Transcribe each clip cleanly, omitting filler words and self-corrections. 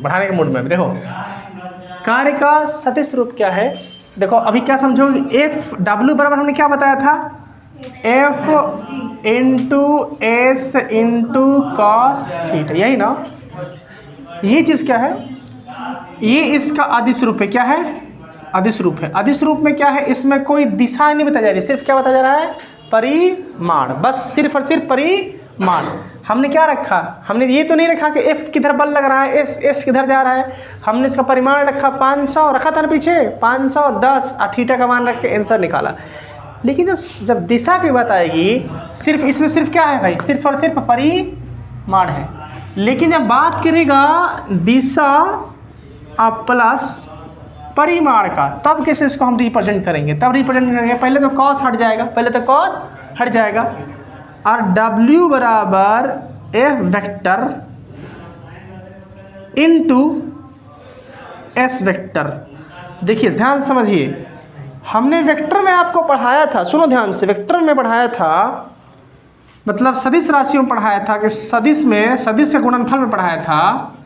बढ़ाने के मूड में। देखो कार्य का सदिश रूप क्या है, देखो अभी क्या समझोगे, एफ डब्ल्यू बराबर हमने क्या बताया था, F into S into cos theta, यही ना। ये चीज़ क्या है, ये इसका अदिश रूप है। क्या है, अदिश रूप है। अदिश रूप में क्या है, इसमें कोई दिशा नहीं बताई जा रही, सिर्फ क्या बताया जा रहा है, परिमाण, बस सिर्फ और सिर्फ परिमाण। हमने क्या रखा, हमने ये तो नहीं रखा कि एफ किधर बल लग रहा है, एस किधर जा रहा है, हमने इसका परिमाण रखा 500 रखा था ना पीछे, 510 और थीटा का मान रख के आंसर निकाला। लेकिन जब दिशा की बात आएगी, सिर्फ इसमें सिर्फ क्या है भाई, सिर्फ और सिर्फ परिमाण है। लेकिन जब बात करेगा दिशा प्लस परिमाण का, तब कैसे इसको हम रिप्रेजेंट करेंगे, तब रिप्रेजेंट करेंगे पहले तो कॉस हट जाएगा, पहले तो कॉस हट जाएगा, और W बराबर F vector into S vector. देखिए ध्यान से समझिए, हमने वेक्टर में आपको पढ़ाया था, सुनो ध्यान से, वेक्टर में पढ़ाया था, मतलब सदिश राशियों में पढ़ाया था कि सदिश में, सदिश के गुणनफल में पढ़ाया था।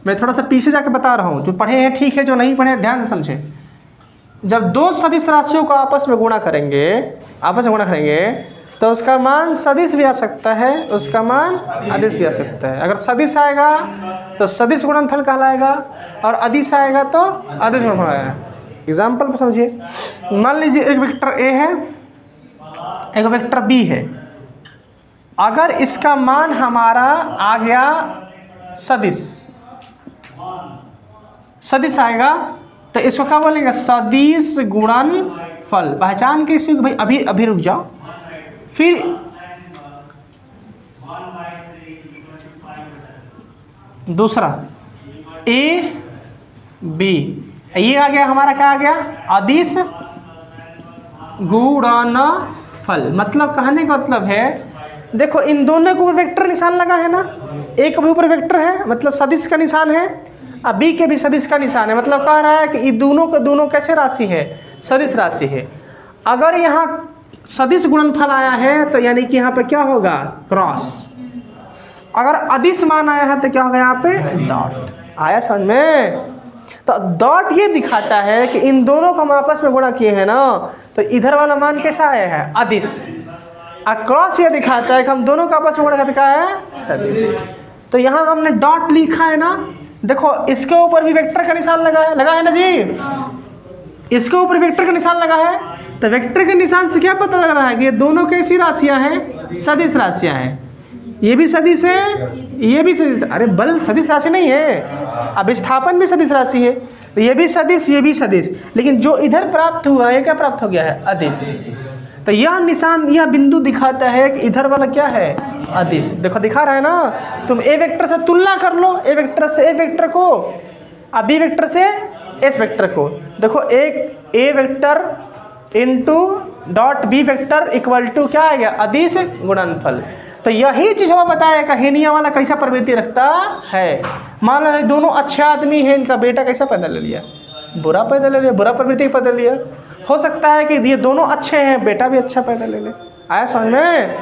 मैं थोड़ा सा पीछे जाके बता रहा हूँ, जो पढ़े हैं ठीक है, जो नहीं पढ़े हैं ध्यान से समझें। जब दो सदिश राशियों को आपस में गुणा करेंगे, तो उसका मान सदिश भी आ सकता है, उसका मान अदिश भी आ सकता है। अगर सदिश आएगा तो सदिश गुणनफल कहलाएगा, और अदिश आएगा तो अदिश गुणनफल आएगा। एग्जाम्पल पर समझिए, मान लीजिए एक वेक्टर ए है, एक वेक्टर बी है। अगर इसका मान हमारा आ गया सदिश आएगा, तो इसको क्या बोलेंगे, सदिश गुणनफल। पहचान के इसी भाई, अभी रुक जाओ। फिर दूसरा ए बी, ये आ गया हमारा, क्या आ गया, अदिश गुणनफल। मतलब कहने का मतलब है, देखो इन दोनों को वेक्टर निशान लगा है ना, एक के ऊपर वेक्टर है मतलब सदिश का निशान है, अब बी के भी सदिश का निशान है, मतलब कह रहा है कि ये दोनों के दोनों कैसे राशि है, सदिश राशि है। अगर यहाँ सदिश गुणनफल आया है तो यानी कि यहाँ पे क्या होगा, क्रॉस। अगर अदिश मान आया है तो क्या होगा, यहाँ पे डॉट। आया समझ में? तो डॉट ये दिखाता है कि इन दोनों को हम आपस में गुणा किए हैं ना, तो इधर वाला मान कैसा आया है, अदिश। और क्रॉस ये दिखाता है कि हम दोनों का आपस में गुणा करके क्या है, सदिश। तो यहाँ हमने डॉट लिखा है ना, देखो इसके ऊपर भी वेक्टर का निशान लगा है ना जी, इसके ऊपर वेक्टर का निशान लगा है। तो वेक्टर के निशान से क्या पता लग रहा है कि ये दोनों कैसी राशियां हैं, सदिश राशियां हैं। ये भी सदिश है, ये भी सदिश। अरे बल सदिश राशि नहीं है, अब विस्थापन भी सदिश राशि है, तो ये भी सदिश, ये भी सदिश। लेकिन जो इधर प्राप्त हुआ है, क्या प्राप्त हो गया है, अदिश। तो यह निशान, यह बिंदु दिखाता है कि इधर वाला क्या है, अदिश। देखो दिखा रहा है ना, तुम ए वेक्टर से तुलना कर लो, ए वेक्टर से ए वेक्टर को, अब बी वेक्टर से एस वेक्टर को। देखो एक A vector into dot B vector equal to क्या आ गया, अदिश गुणनफल। तो यही चीज हमें बताया कि हेनिया वाला कैसा प्रवृत्ति रखता है। मान लो दोनों अच्छे आदमी हैं, इनका बेटा कैसा पैदा ले लिया, बुरा पैदा ले लिया, बुरा प्रवृत्ति पैदा लिया। हो सकता है कि ये दोनों अच्छे हैं, बेटा भी अच्छा पैदा ले ले। आया समझ में?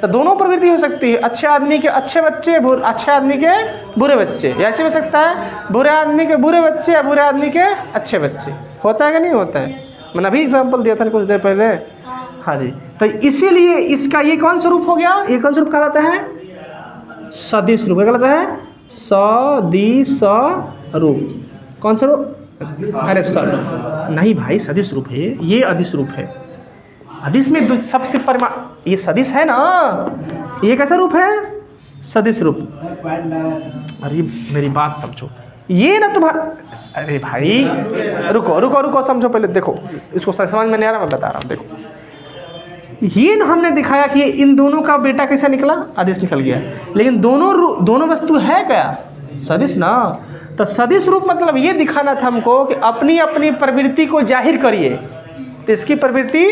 तो दोनों प्रवृत्ति हो सकती है, अच्छे आदमी के अच्छे बच्चे, अच्छे आदमी के बुरे बच्चे। ऐसे हो सकता है बुरे आदमी के बुरे बच्चे या बुरे आदमी के अच्छे बच्चे। होता है कि नहीं होता है? मैंने अभी एग्जाम्पल दिया था कुछ देर पहले। हाँ जी, तो इसीलिए इसका ये कौन सा रूप हो गया, ये कौन सा रूप कहलाता है, सदिश रूप। क्या कहलाता है, सदिश रूप। कौन सा रूप, अरे सर नहीं भाई, सदिश रूप है ये, अदिश रूप है। अदिश में सबसे परिमाण, ये सदिश है ना, ये कैसा रूप है, सदिश रूप। अरे मेरी बात समझो, ये ना तुम्हारा, अरे भाई रुको रुको रुको, समझो पहले, देखो इसको समझ में नहीं आ रहा, मैं बता रहा हूँ। देखो ये ना हमने दिखाया कि इन दोनों का बेटा कैसा निकला, अदिश निकल गया। लेकिन दोनों वस्तु है क्या, सदिश ना। तो सदिश रूप मतलब ये दिखाना था हमको कि अपनी अपनी प्रवृत्ति को जाहिर करिए। तो इसकी प्रवृत्ति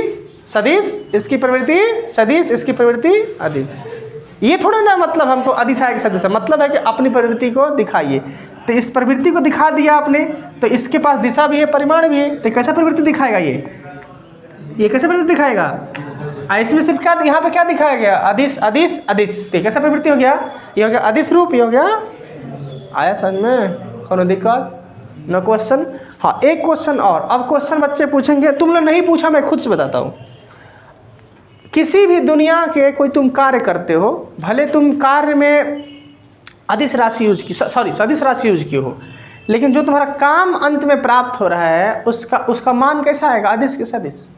सदिश, इसकी प्रवृत्ति सदिश, इसकी प्रवृत्ति अदिश। ये थोड़ा ना मतलब हमको अदिश आएगा सदिश, मतलब है कि अपनी प्रवृत्ति को दिखाइए। तो इस प्रवृत्ति को दिखा दिया आपने, तो इसके पास दिशा भी है, परिमाण भी है। तो कैसा प्रवृत्ति दिखाएगा ये कैसा प्रवृत्ति दिखाएगा, इसमें सिर्फ क्या यहाँ पे क्या दिखाया गया, अदिश अदिश अदिश, कैसा प्रवृत्ति हो गया, ये हो गया अदिश रूप, ये हो गया। आया समझ में, कोनो दिक्कत, नो क्वेश्चन। हाँ एक क्वेश्चन और, अब क्वेश्चन बच्चे पूछेंगे, तुम लोग नहीं पूछा, मैं खुद से बताता हूँ। किसी भी दुनिया के कोई तुम कार्य करते हो, भले तुम कार्य में अदिश राशि यूज की, सॉरी सदिश राशि यूज की हो, लेकिन जो तुम्हारा काम अंत में प्राप्त हो रहा है उसका मान कैसा आएगा, अदिश के सदिश।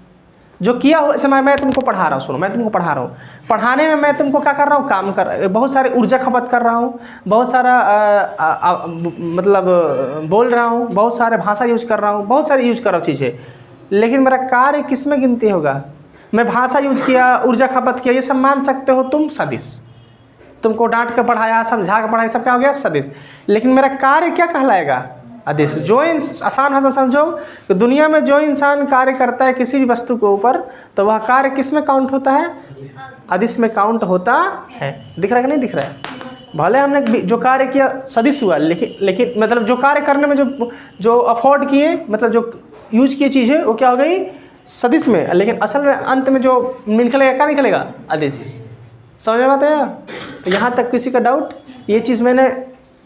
जो किया हो, समय मैं तुमको पढ़ा रहा हूँ, सुनो मैं तुमको पढ़ा रहा हूँ, पढ़ाने में मैं तुमको क्या कर रहा हूँ, काम कर, बहुत सारे ऊर्जा खपत कर रहा हूँ, बहुत सारा मतलब बोल रहा हूँ, बहुत सारे भाषा यूज कर रहा हूँ, बहुत सारी यूज कर रहा हूँ चीज़ें, लेकिन मेरा कार्य किस में गिनती होगा। मैं भाषा यूज किया, ऊर्जा खपत किया, ये सब मान सकते हो तुम सदिश। तुमको डांट के पढ़ाया, समझा के पढ़ाया, सब क्या हो गया सदिश। लेकिन मेरा कार्य क्या कहलाएगा, अदिश। जो आसान भाषा समझो कि दुनिया में जो इंसान कार्य करता है किसी भी वस्तु के ऊपर, तो वह कार्य किस में काउंट होता है, अदिश में काउंट होता है। दिख रहा है कि नहीं दिख रहा है। भले हमने जो कार्य किया सदिश हुआ, लेकिन मतलब जो कार्य करने में जो अफोर्ड किए, मतलब जो यूज किए चीज़ें, वो क्या हो गई सदिश में, लेकिन असल में अंत में जो निकलेगा क्या निकलेगा, अदिश। समझ में आता है। यहाँ तक किसी का डाउट, ये चीज़ मैंने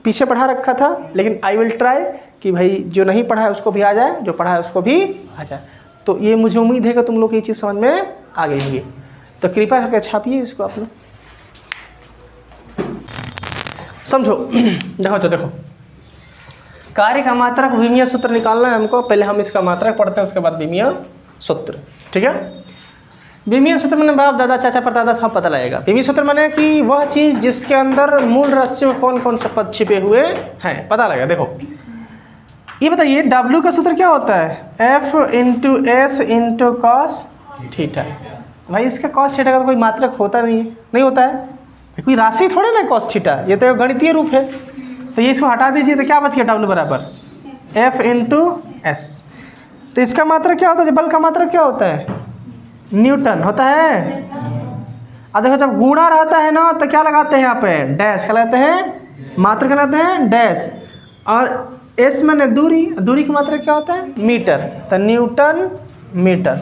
पीछे पढ़ा रखा था, लेकिन आई विल ट्राई कि भाई जो नहीं पढ़ा है उसको भी आ जाए, जो पढ़ा है उसको भी आ जाए। तो ये मुझे उम्मीद है कि तुम लोग ये चीज़ समझ में आ गई होगी। तो कृपया करके छापिए इसको आप लोग, समझो। देखो तो देखो, कार्य का मात्रक विमीय सूत्र निकालना है हमको। पहले हम इसका मात्रक पढ़ते हैं, उसके बाद विमीय सूत्र, ठीक है। विमीय सूत्र मैंने बाप दादा चाचा परदादा सब पता लगेगा। विमीय सूत्र माने कि वह चीज़ जिसके अंदर मूल राशि में कौन कौन से पद छिपे हुए हैं, पता लगेगा। देखो ये बताइए, W का सूत्र क्या होता है, F into S into cos theta. भाई इसका कॉस थीटा का तो कोई मात्रक होता नहीं होता है, कोई राशि थोड़े ना कॉस थीटा, ये तो गणितीय रूप है। तो ये इसको हटा दीजिए तो क्या बच गया, W बराबर F इंटू एस। तो इसका मात्रक क्या होता है, बल का मात्रक क्या होता है, न्यूटन होता है। अब देखो जब गुणा रहता है ना तो क्या लगाते हैं यहाँ पे, डैश क्या लगाते हैं, मात्रक क्या लगाते हैं, डैश। और एस मैंने दूरी, दूरी की मात्रक क्या होता है, मीटर, तो न्यूटन मीटर।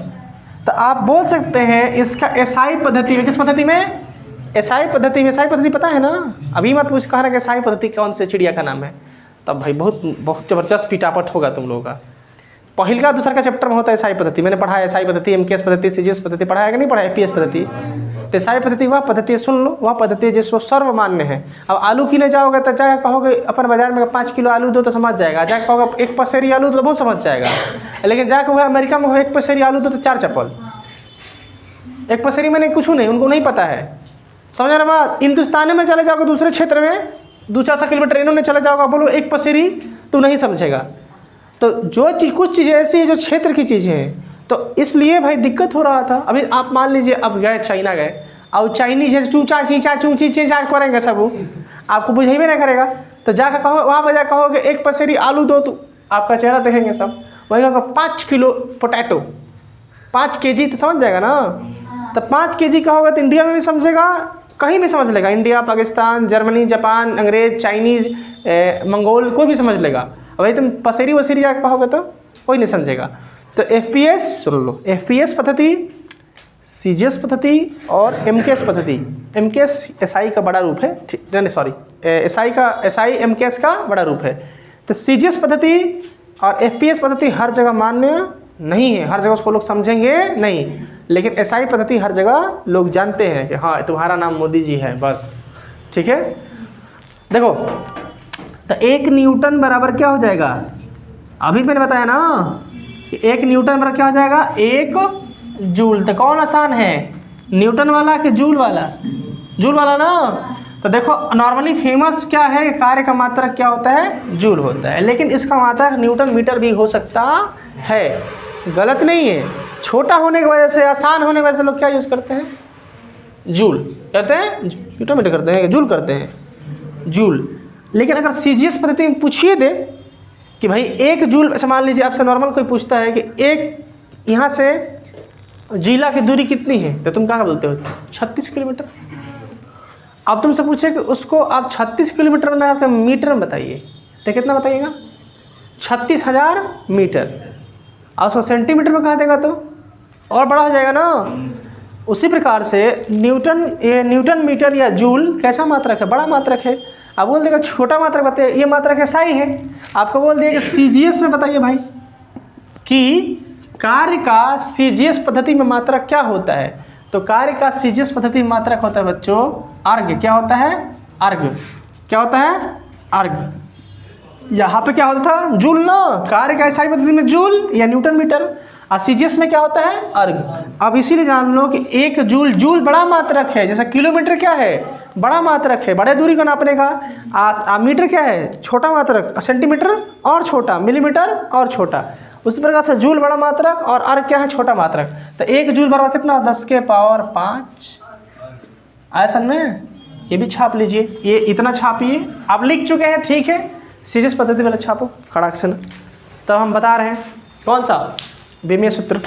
तो आप बोल सकते हैं इसका एसआई पद्धति में, किस पद्धति में, एसआई पद्धति में। एसआई पद्धति पता है ना, अभी मत पूछ कह रहा कि एसआई पद्धति कौन से चिड़िया का नाम है, तब भाई बहुत ज़बरदस्त पिटापट होगा तुम लोगों का। पहले का दूसरा का चैप्टर में होता है एसआई पद्धति, मैंने पढ़ा है एसआई पद्धति, एमकेएस पद्धति, सीजीएस पद्धति पढ़ा है कि नहीं पढ़ा है, एपीएस पद्धति। तो एसआई पद्धति वह पद्धति, सुन लो, वह पद्धति जिसको सर्वमान्य है। अब आलू किले जाओगे तो जाकर कहोगे अपन बाजार में 5 किलो आलू दो तो समझ जाएगा, जाकर कहोगे 1 पसेरी आलू तो बहुत समझ जाएगा। लेकिन जाकर वह अमेरिका में 1 पसेरी आलू दो तो 4 चप्पल, 1 पसेरी मैंने कुछ नहीं, उनको नहीं पता है। समझ रहा बात। हिंदुस्तान में चले जाओगे दूसरे क्षेत्र में 200-400 किलोमीटर ट्रेनों में चले जाओगे, बोलो 1 पसेरी तो नहीं समझेगा। तो जो चीज़, कुछ चीज़ें ऐसी है जो क्षेत्र की चीज़ें हैं, तो इसलिए भाई दिक्कत हो रहा था। अभी आप मान लीजिए अब गए चाइना गए, और चाइनीज है चूचा चीचा चूची चीचा करेंगे सब, आपको बुझेबे नहीं करेगा। तो जाकर कहो, वहाँ पर जाकर कहोगे 1 पसेरी आलू दो, तो आपका चेहरा देखेंगे सब। वही कहोगे 5 किलो पोटैटो, 5 केजी तो समझ जाएगा ना। तो 5 केजी कहोगे तो इंडिया में भी समझेगा, कहीं भी समझ लेगा, इंडिया, पाकिस्तान, जर्मनी, जापान, अंग्रेज, चाइनीज, मंगोल, कोई भी समझ लेगा। वही तुम पसेरी वसेरी जाकर कहोगे तो कोई नहीं समझेगा। तो एफपीएस सुन लो, एफपीएस पद्धति, सीजीएस पद्धति और एमकेएस पद्धति। एमकेएस एसआई का बड़ा रूप है, नहीं सॉरी, एसआई एमकेएस का बड़ा रूप है। तो सीजीएस पद्धति और एफपीएस पद्धति हर जगह मान्य नहीं है, हर जगह उसको लोग समझेंगे नहीं, लेकिन एसआई पद्धति हर जगह लोग जानते हैं कि हाँ तुम्हारा नाम मोदी जी है, बस ठीक है। देखो तो 1 न्यूटन बराबर क्या हो जाएगा, अभी मैंने बताया ना कि 1 न्यूटन बराबर क्या हो जाएगा, 1 जूल। तो कौन आसान है, न्यूटन वाला कि जूल वाला, जूल वाला ना। तो देखो नॉर्मली फेमस क्या है, कार्य का मात्रक क्या होता है, जूल होता है, लेकिन इसका मात्रक न्यूटन मीटर भी हो सकता है, गलत नहीं है। छोटा होने की वजह से, आसान होने की वजह से लोग क्या यूज़ करते हैं, जूल करते हैं, न्यूटन मीटर करते हैं, जूल करते हैं, जूल। लेकिन अगर सीजीएस पद्धति में पूछिए दे कि भाई 1 जूल, ऐसे मान लीजिए आपसे नॉर्मल कोई पूछता है कि एक यहाँ से जिला की दूरी कितनी है, तो तुम क्या बोलते हो, 36 किलोमीटर। अब तुमसे पूछे कि उसको आप 36 किलोमीटर में आपके मीटर में बताइए, तो कितना बताइएगा, 36,000 मीटर। और उसको सेंटीमीटर में कहा देगा तो और बड़ा हो जाएगा ना। उसी प्रकार से न्यूटन मीटर या जूल कैसा मात्रक है, बड़ा मात्रक है। अब बोल देगा छोटा मात्रक बताइए, ये मात्रक है साई है। आपको बोल दिया कि सीजीएस में बताइए भाई कि कार्य का सीजीएस पद्धति में मात्रक क्या होता है। तो कार्य का सीजीएस पद्धति में मात्रक होता है बच्चों अर्घ। क्या होता है? अर्घ। क्या होता है? अर्घ। यहाँ पे क्या होता था? जूल ना। कार्य का SI पद्धति में जूल या न्यूटन मीटर, और सीजीएस में क्या होता है? अर्घ। अब इसीलिए जान लो कि एक जूल बड़ा मात्रक है, जैसा किलोमीटर क्या है? बड़ा मात्रक है, बड़े दूरी को नापने का। मीटर क्या है? छोटा मात्रक। सेंटीमीटर और छोटा, मिलीमीटर और छोटा। उसी प्रकार से जूल बड़ा मात्रक और अर्घ क्या है? छोटा मात्रक। तो एक जूल बराबर कितना? 10 के पावर 5। आया समझ में? ये भी छाप लीजिए, ये इतना छापिए। आप लिख चुके हैं, ठीक है। सीजीएस पद्धति वाला छापो खड़ाक से ना। तो हम बता रहे हैं कौन सा विमीय सूत्र।